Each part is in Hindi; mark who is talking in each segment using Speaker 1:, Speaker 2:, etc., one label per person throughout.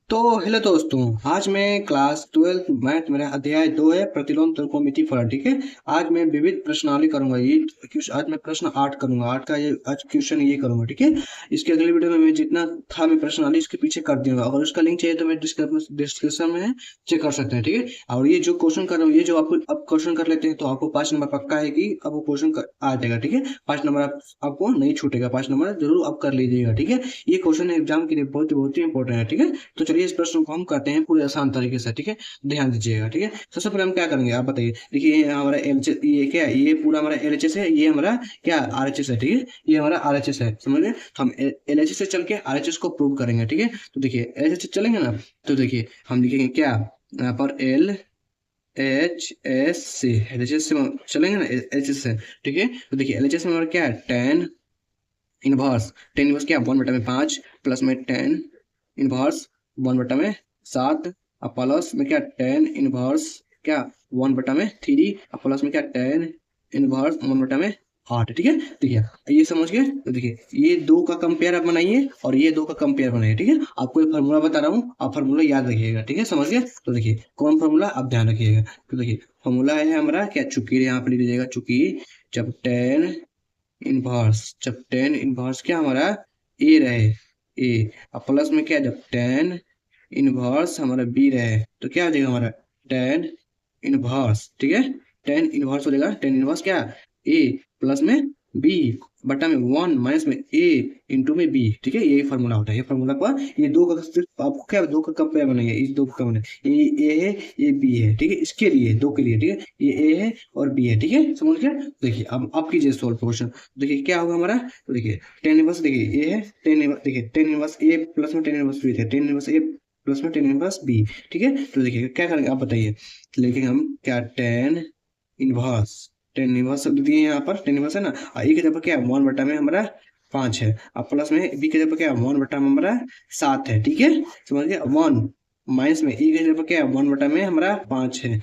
Speaker 1: तो हेलो दोस्तों। आज मैं क्लास 12 मैथ मेरा अध्याय 2 है, प्रतिलोम त्रिकोणमिति फलन। ठीक है। आज मैं विविध प्रश्नावली करूंगा। ये आज मैं प्रश्न 8 करूंगा। 8 का ये आज क्वेश्चन ये करूंगा। ठीक है। इसके अगले वीडियो में मैं जितना था मैं प्रश्नावली इसके पीछे कर दूंगा। अगर उसका लिंक चाहिए तो मैं डिस्क्रिप्शन में चेक कर सकते हैं। ठीक है। और ये जो क्वेश्चन कर रहा हूँ, ये जो आपको अब क्वेश्चन कर लेते हैं तो आपको 5 नंबर पक्का है कि अब वो क्वेश्चन आ जाएगा। ठीक है। 5 नंबर आपको नहीं छूटेगा। 5 नंबर जरूर आप कर लीजिएगा। ठीक है। ये क्वेश्चन एग्जाम के लिए बहुत ही इंपॉर्टेंट है। ठीक है। तो चलिए इस प्रश्न को हम करते हैं पूरे आसान तरीके से। ठीक है। ध्यान दीजिएगा। ठीक है। सबसे पहले हम क्या करेंगे आप बताइए। देखिए ये हमारा एलएचएस, ये क्या है, ये पूरा हमारा एलएचएस है, ये हमारा क्या आरएचएस है। ठीक है। ये हमारा आरएचएस है, समझ गए। तो हम एलएचएस से चल के आरएचएस को प्रूव करेंगे। ठीक है। तो देखिए एलएचएस से चलेंगे ना, तो देखिए हम लिखेंगे क्या यहाँ पर एल एच एस से, एलएचएस से चलेंगे ना, एलएचएस से। ठीक है। तो देखिए एलएचएस में हमारा क्या है, टेन इनवर्स क्या 1/5 प्लस में टेन इनवर्स 1/7 और प्लस में क्या टेन इनवर्स क्या 1/3 और प्लस में क्या टेन इनवर्स 1/8। ठीक है। देखिए ये समझ गए। तो देखिए ये दो का कंपेयर आप बनाइए और ये दो का कंपेयर बनाइए। ठीक है। आपको एक फार्मूला बता रहा हूँ, आप फार्मूला याद रखिएगा। ठीक है। समझ गए। तो देखिए कौन फार्मूला आप ध्यान रखिएगा। तो देखिए फार्मूला है हमारा क्या, चूंकि यहाँ पे लिख लीजिएगा, चूंकि जब टेन इनवर्स क्या हमारा ए रहे, ए और प्लस में क्या जब टेन इनवर्स हमारा बी रहे तो क्या हो जाएगा हमारा टेन इनवर्स। ठीक है। टेन इनवर्स हो जाएगा, टेन इनवर्स क्या ए प्लस में बी बटा में 1 माइनस में ए इंटू में बी। ठीक है। यही फार्मूला होता है। ये फार्मूला पर ये दो का सिर्फ आपको क्या दो का कंपेयर बनाइए, इस दो का बने, ये ए है ये बी है। ठीक है। इसके लिए दो के लिए, ठीक है, ये ए है और बी है। ठीक है। समझ गया। देखिए अब आप कीजिए सोल्व क्वेश्चन। देखिए क्या होगा हमारा, तो देखिए टेन इनवर्स, देखिए ए है टेन इनवर्स, देखिए टेन इनवर्स ए प्लस में टेन इनवर्स बी थे, टेन इनवर्स ए प्लस में टेन इनवर्स बी। ठीक है। तो देखिए क्या करेंगे आप बताइए। लेकिन हम क्या टेन इनवर्स शब्द दिए यहाँ पर, टेन इनवर्स है ना, और ए की जगह क्या है 1 बटा में हमारा 5 है और प्लस में बी की जगह क्या है 1 बटा में हमारा 7 है। ठीक है। समझ गए। 1 माइनस में ई की जगह क्या है 1 बटा में हमारा 5 है,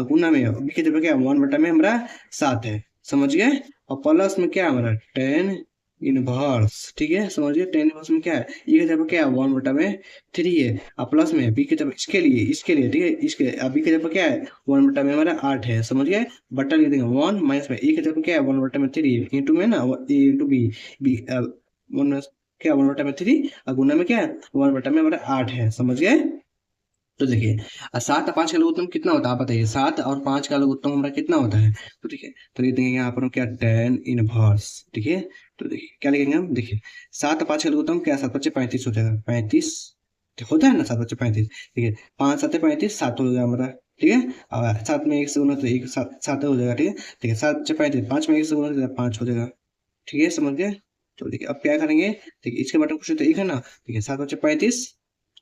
Speaker 1: गुना में बी की जगह क्या है 1 बटा में हमारा 7 है। समझ गए। और प्लस में क्या है हमारा टेन इनवर्स। ठीक है। समझिए टेन इनवर्स में क्या है, ई की जगह क्या है 1/3 है और प्लस में बी की जगह इसके लिए ठीक है, इसके बी की जगह क्या है 1 बटा में हमारा 8 है। समझ गए। बटा लिख देंगे 1 माइनस में ई की जगह क्या है 1/3 इंटू में ना ए इंटू बी, बी वन क्या 1/3 और गुना में क्या है 1 बटा में हमारा 8 है। समझ गए। तो देखिए 7 और 5 का लघुत्तम कितना होता है आप बताइए। 7 और 5 का लघुत्तम हमारा कितना होता है, तो देखिए तो लिख देंगे यहाँ पर हम क्या टेन इनवर्स। ठीक है। तो देखिए क्या लिखेंगे हम, देखिए 7 और 5 का लघुत्तम क्या, 7×5 = 35 हो जाएगा, 35 होता है ना, 7×35। ठीक है। 5 7 35, 7 हो जाएगा हमारा। ठीक है। और 7 में 1 से गुना तो 1 7 हो जाएगा। ठीक है। ठीक है। 7×35, 5 में 1 से गुना तो 5 हो जाएगा। ठीक है। समझ गए। तो देखिए अब क्या करेंगे, देखिए इसके बटन कुछ तो एक है ना, देखिए 7×35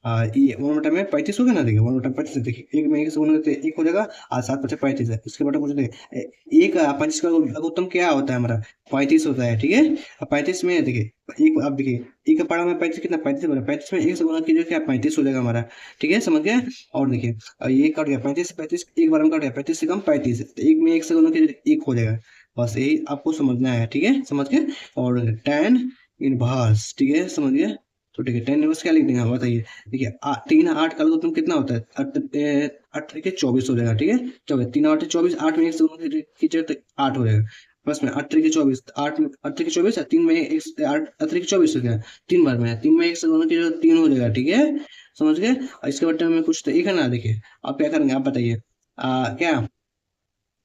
Speaker 1: ये 1/35 हो गया ना। देखिए 1/35 देखिए एक में एक से गुना करते एक हो जाएगा और 7×35 है। इसके बटा कुछ देखिए एक 35 का लघुत्तम क्या होता है हमारा 35 होता है। ठीक है। अब 35 में देखिए एक, अब देखिए एक का पढ़ा में 35 कितना 35 बना, 35 में एक से गुना कीजिए क्या 35 हो जाएगा हमारा। ठीक है। समझ गए। और देखिए ये कट गया 35 एक बार में कट गया, 35 से कम 35, तो एक में एक से गुना कीजिए एक हो जाएगा। बस यही आपको समझना है। ठीक है। समझ गए। और टेन इनवर्स। ठीक है। समझ गए। तो ठीक है टेन इनवर्स क्या लिख देंगे हम बताइए। देखिए 3 8 का लघुत्तम कितना होता है, 8 3 24 हो जाएगा। ठीक है। 24 3 8 24, 8 में एक से गुना कीजिए तो 8 हो जाएगा। प्लस में 8 3 24, 8 8 3 24 3 में 1 8 3 24 हो गया, 3 बार में 3 में 1 से गुना कीजिए तो 3 हो जाएगा। ठीक है। समझ गए। और इसके बटे में कुछ तो एक है ना, देखिए आप क्या करेंगे आप बताइए। क्या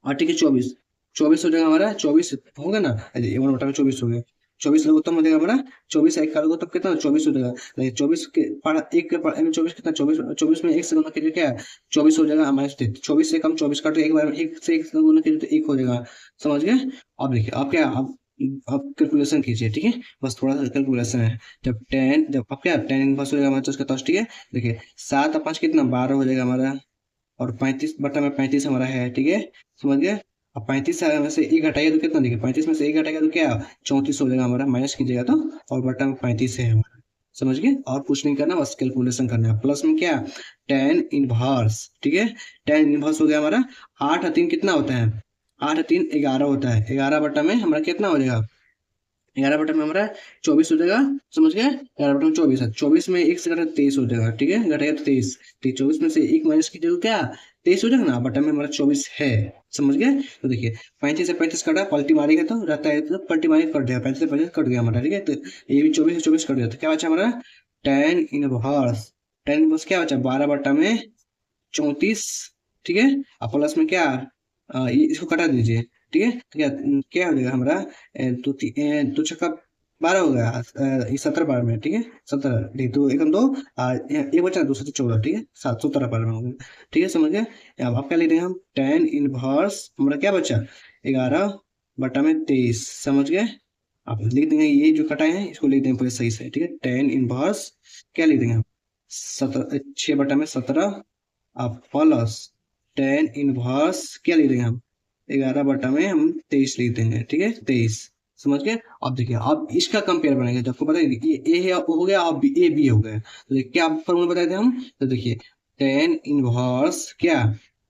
Speaker 1: 8 3 24, 24 हो जाएगा हमारा, 24 होगा ना, 1/24 हो गया। 24 लघुत्तम हो जाएगा हमारा, 24 एक का लघुत्तम कितना 24 हो जाएगा। देखिए 24 के पढ़ा एक के पढ़ा में 24 कितना 24, 24 में एक से गुना कीजिए क्या 24 हो जाएगा हमारे, 24 से कम 24 काटो एक बार में, एक से एक से गुना कीजिए तो एक हो जाएगा। समझ गए। अब देखिए आप क्या आप कैलकुलेशन कीजिए। ठीक है। बस थोड़ा सा कैलकुलेशन है। जब आप क्या टेन इनवर्स हो जाएगा हमारे, तो उसका तो ठीक है। देखिए 7 और 5 कितना 12 हो जाएगा हमारा, और 35/35 हमारा है। ठीक है। समझ गए। अब 35 में से एक घटाइए तो कितना, देखिए 35 में से एक घटाएगा तो क्या 34 हो जाएगा हमारा, माइनस कीजिएगा तो, और बटा में 35 है हमारा। समझ गए। और कुछ नहीं करना, बस कैलकुलेशन करना है। प्लस में क्या टेन इनवर्स। ठीक है। टेन इनवर्स हो गया हमारा। 8 और 3 कितना होता है, 8 और 3 11 होता है, 11 बटा में हमारा कितना हो जाएगा 11 बटा में हमारा 24 हो जाएगा, समझ गए। 11 बटा में 24 है, 24 में 1 से घटा 23 हो जाएगा, ठीक है, घटेगा तो 23, तो 24 में से 1 माइनस कीजिएगा क्या 23 हो जाएगा ना, बटा में हमारा 24 है, समझ गए। तो देखिए 35 से 35 कटा, पलटी मारेगा तो रहता है, तो पलटी मारेगा कट जाएगा, 35 से 35 कट गया हमारा, ठीक है। तो ये भी 24 से 24 कट गया, तो क्या बचा हमारा tan इनवर्स, tan इनवर्स क्या बचा 12 बटा में 34, ठीक है। अब प्लस में क्या ये इसको कटा दीजिए, ठीक है, तो क्या क्या हो जाएगा हमारा दो छक्का 12 हो गया, ये 17 बार में, ठीक है, 17, ठीक, तो एकदम दो एक बचा, दूसरा 14, ठीक है, 17 बार में हो गया, ठीक है, समझ गए। अब आप क्या ले रहे हैं हम tan इनवर्स हमारा क्या बचा 11 बटा में 23, समझ गए। आप लिख देंगे ये जो कटाए हैं इसको लिख देंगे पूरे सही से, ठीक है। tan इनवर्स क्या लिख देंगे हम 6 बटा में 17, अब प्लस tan इनवर्स क्या लिख देंगे हम 11 बटा में हम 23 लिख देंगे, ठीक है, 23, समझ गए। अब देखिए अब इसका कंपेयर बनाएंगे, तो आपको पता है ये ए हो गया और ए बी हो गया, तो देखिए क्या फॉर्मूला बताए थे हम, तो देखिए tan इनवर्स क्या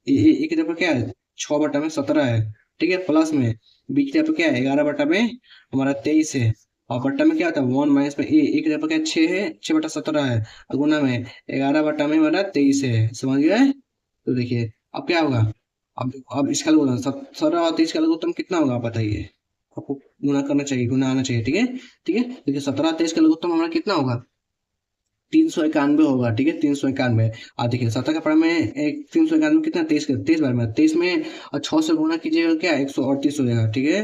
Speaker 1: ए की तरफ क्या है 6 बटा में 17 है, ठीक है, प्लस में बी की तरफ क्या है 11 बटा में हमारा 23 है, और बट्टा में क्या होता है 1 माइनस में ए की तरफ क्या 6 है, 6 बटा 17 है, और गुना में 11 बटा में हमारा 23 है, समझ गए। तो देखिए अब क्या होगा, अब इसका गुना 17 और 23 का लघुत्तम कितना होगा आप बताइए, आपको गुना करना चाहिए, गुना आना चाहिए, ठीक है, ठीक है। देखिए 17 और 23 का लघुत्तम हमारा कितना होगा 391 होगा, ठीक है, 391। और देखिए 17 का पढ़ा में एक 391 कितना 23 बार में 23 में और 6 से गुना कीजिएगा क्या 138 हो जाएगा, ठीक है,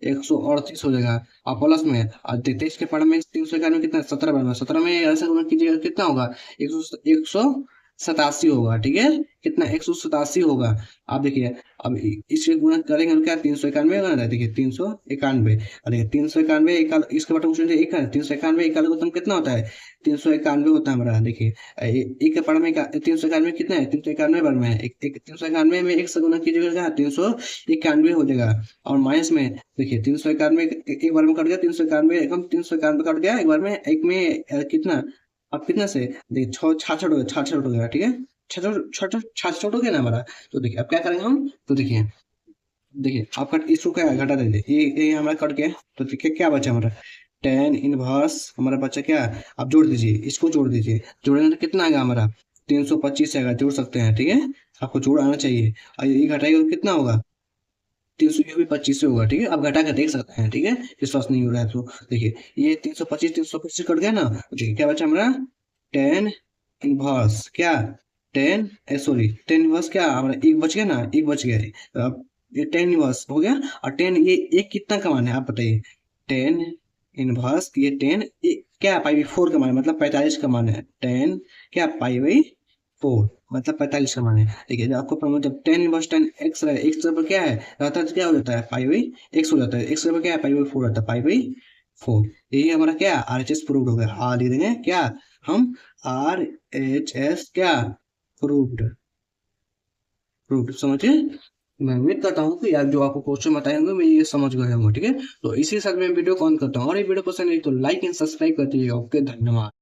Speaker 1: 138 हो जाएगा। और प्लस में और 23 के पढ़ा में 391 कितना 17 बार में 17 में ऐसा गुना कीजिएगा कितना होगा 187 होगा, ठीक है, कितना 187 होगा। आप देखिए अब इससे गुणा करेंगे तो क्या 391 बना है, देखिए 391, और देखिए 391 इसके बटा पूछ लीजिए 391 का लघुत्तम कितना होता है 391 होता है हमारा, देखिए एक के पढ़ में 391 कितना है 391 बार में है, 391 में 1 से गुना कीजिएगा 391 हो जाएगा, और माइनस में देखिए 391 एक बार में कट गया 391 एकदम 391 कट गया एक बार में, एक में कितना अब कितना से देखिए 66 हो गया 66 हो गया, ठीक है, 66 हो गया ना हमारा। तो देखिए अब क्या करेंगे हम, तो देखिए देखिए आपका इसको क्या घटा दीजिए ये हमारा कट गया, तो देखिए क्या बचा हमारा tan इनवर्स हमारा बचा क्या, आप जोड़ दीजिए, इसको जोड़ दीजिए, जोड़ेंगे तो कितना आएगा हमारा 325 आएगा, जोड़ सकते हैं, ठीक है, आपको जोड़ आना चाहिए, और ये घटाएगा तो कितना होगा 300, ये भी 25 से होगा, ठीक है, आप घटा कर देख सकते हैं, ठीक है, विश्वास नहीं हो रहा है तो देखिए ये 325 कट गया ना, ठीक क्या बचा हमारा tan इनवर्स क्या tan इनवर्स क्या हमारा एक बच गया ना, एक बच गया है, तो अब ये tan इनवर्स हो गया, और tan ये एक कितना का मान है आप बताइए tan इनवर्स ये tan क्या पाई बाई 4 का मान है, मतलब 45 का मान है, tan क्या पाई बाई 4 मतलब 45 का मान है, ठीक है। आपको प्रॉब्लम जब tan इनवर्स tan x है, x पर क्या है रहता है तो क्या हो जाता है पाई बाई x हो जाता है, x पर क्या है पाई बाई 4 रहता है, पाई बाई 4, यही हमारा क्या RHS प्रूव्ड हो गया, लिख देंगे क्या हम RHS क्या प्रूव्ड, समझिए। मैं उम्मीद करता हूँ कि यार जो आपको क्वेश्चन बताए होंगे मैं ये समझ गए होंगे, ठीक है। तो इसी के साथ मैं वीडियो को ऑन करता हूँ, और ये वीडियो पसंद आई तो लाइक एंड सब्सक्राइब कर दीजिएगा। ओके, धन्यवाद।